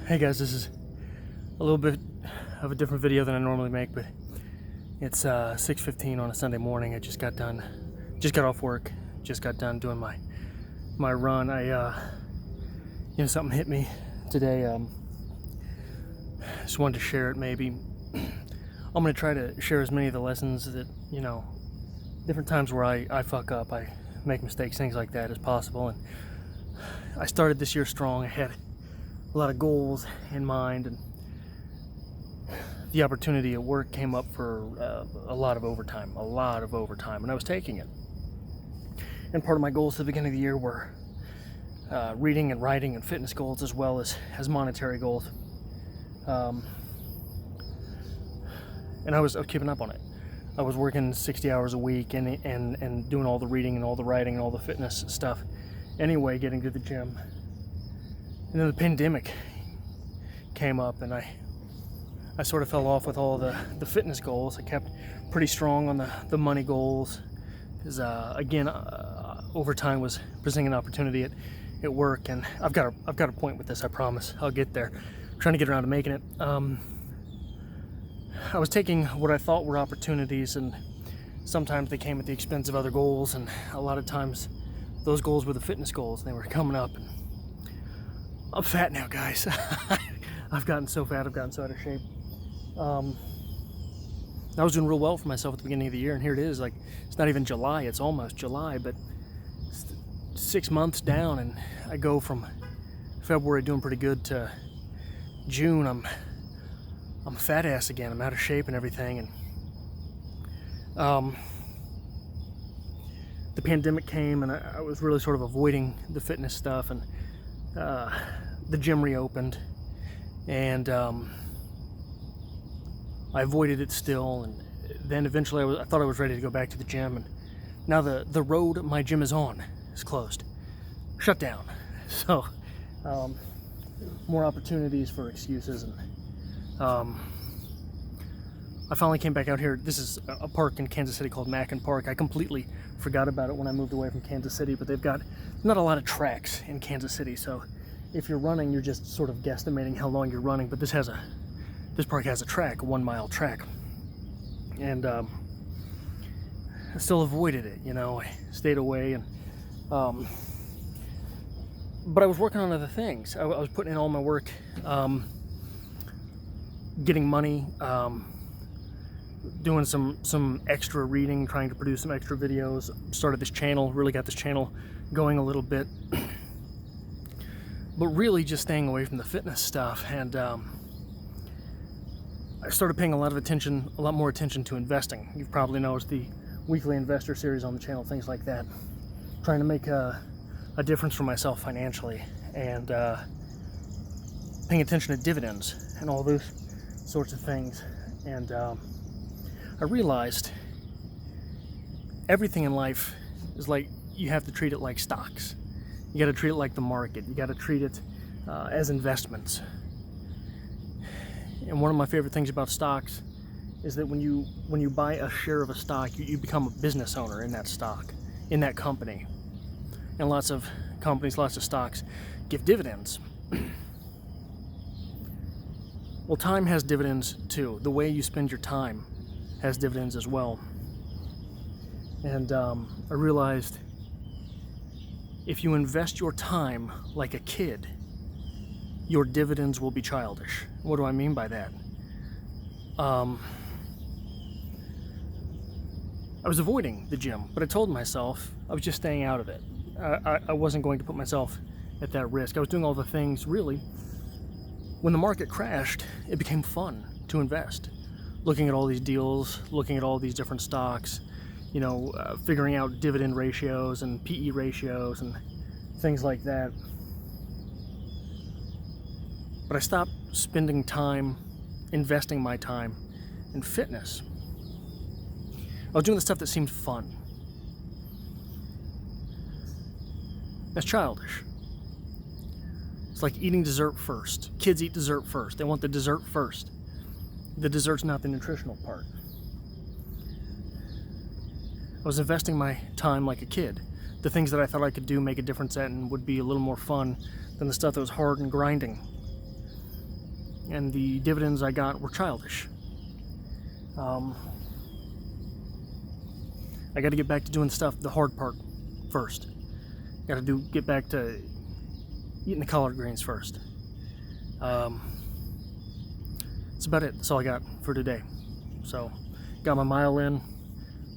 Hey guys, this is a little bit of a different video than I normally make, but it's 6:15 on a Sunday morning. I just got off work, just got done doing my run. Something hit me today. Just wanted to share it. Maybe I'm gonna try to share as many of the lessons that, different times where I fuck up, I make mistakes, things like that as possible. And I started this year strong. I had a lot of goals in mind, and the opportunity at work came up for a lot of overtime, and I was taking it. And part of my goals at the beginning of the year were reading and writing and fitness goals, as well as monetary goals. And I was keeping up on it. I was working 60 hours a week and doing all the reading and all the writing and all the fitness stuff. Anyway, getting to the gym. And then the pandemic came up, and I sort of fell off with all the fitness goals. I kept pretty strong on the money goals, because overtime was presenting an opportunity at work, and I've got a point with this. I promise I'll get there. I'm trying to get around to making it. I was taking what I thought were opportunities, and sometimes they came at the expense of other goals, and a lot of times those goals were the fitness goals, and they were coming up. And I'm fat now, guys. I've gotten so fat, I've gotten so out of shape. I was doing real well for myself at the beginning of the year, and here it is. Like, it's not even July, it's almost July, but 6 months down, and I go from February doing pretty good to June, I'm a fat ass again. I'm out of shape and everything. And the pandemic came, and I was really sort of avoiding the fitness stuff, and the gym reopened, and I avoided it still. And then eventually I thought I was ready to go back to the gym, and now the road my gym is on is closed, shut down. So more opportunities for excuses. And I finally came back out here. This is a park in Kansas City called Mackin Park. I completely forgot about it when I moved away from Kansas City, but they've got not a lot of tracks in Kansas City, so if you're running, you're just sort of guesstimating how long you're running. But this park has a track, a 1 mile track, and I still avoided it. I stayed away, and but I was working on other things. I was putting in all my work, getting money, doing some extra reading, trying to produce some extra videos. Started this channel, really got this channel going a little bit, but really just staying away from the fitness stuff. And I started paying a lot more attention to investing. You've probably noticed the weekly investor series on the channel, things like that. Trying to make a difference for myself financially, and paying attention to dividends and all those sorts of things. And I realized everything in life is like, you have to treat it like stocks. You got to treat it like the market. You got to treat it as investments. And one of my favorite things about stocks is that when you buy a share of a stock, you become a business owner in that stock, in that company. And lots of companies, lots of stocks give dividends. Well, time has dividends too. The way you spend your time has dividends as well. And I realized, if you invest your time like a kid, your dividends will be childish. What do I mean by that? I was avoiding the gym, but I told myself I was just staying out of it. I wasn't going to put myself at that risk. I was doing all the things, really. When the market crashed, it became fun to invest. Looking at all these deals, looking at all these different stocks, figuring out dividend ratios and PE ratios and things like that. But I stopped spending time, investing my time in fitness. I was doing the stuff that seemed fun. That's childish. It's like eating dessert first. Kids eat dessert first. They want the dessert first. The dessert's not the nutritional part. I was investing my time like a kid. The things that I thought I could do, make a difference at, and would be a little more fun than the stuff that was hard and grinding. and the dividends I got were childish. I got to get back to doing the hard part first. Got to get back to eating the collard greens first. That's about it. That's all I got for today. So, got my mile in.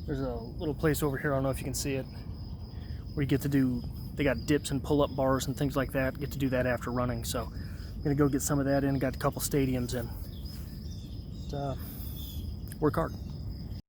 There's a little place over here, I don't know if you can see it, where you get to do, they got dips and pull-up bars and things like that. Get to do that after running. So, I'm gonna go get some of that in. Got a couple stadiums in. Work hard.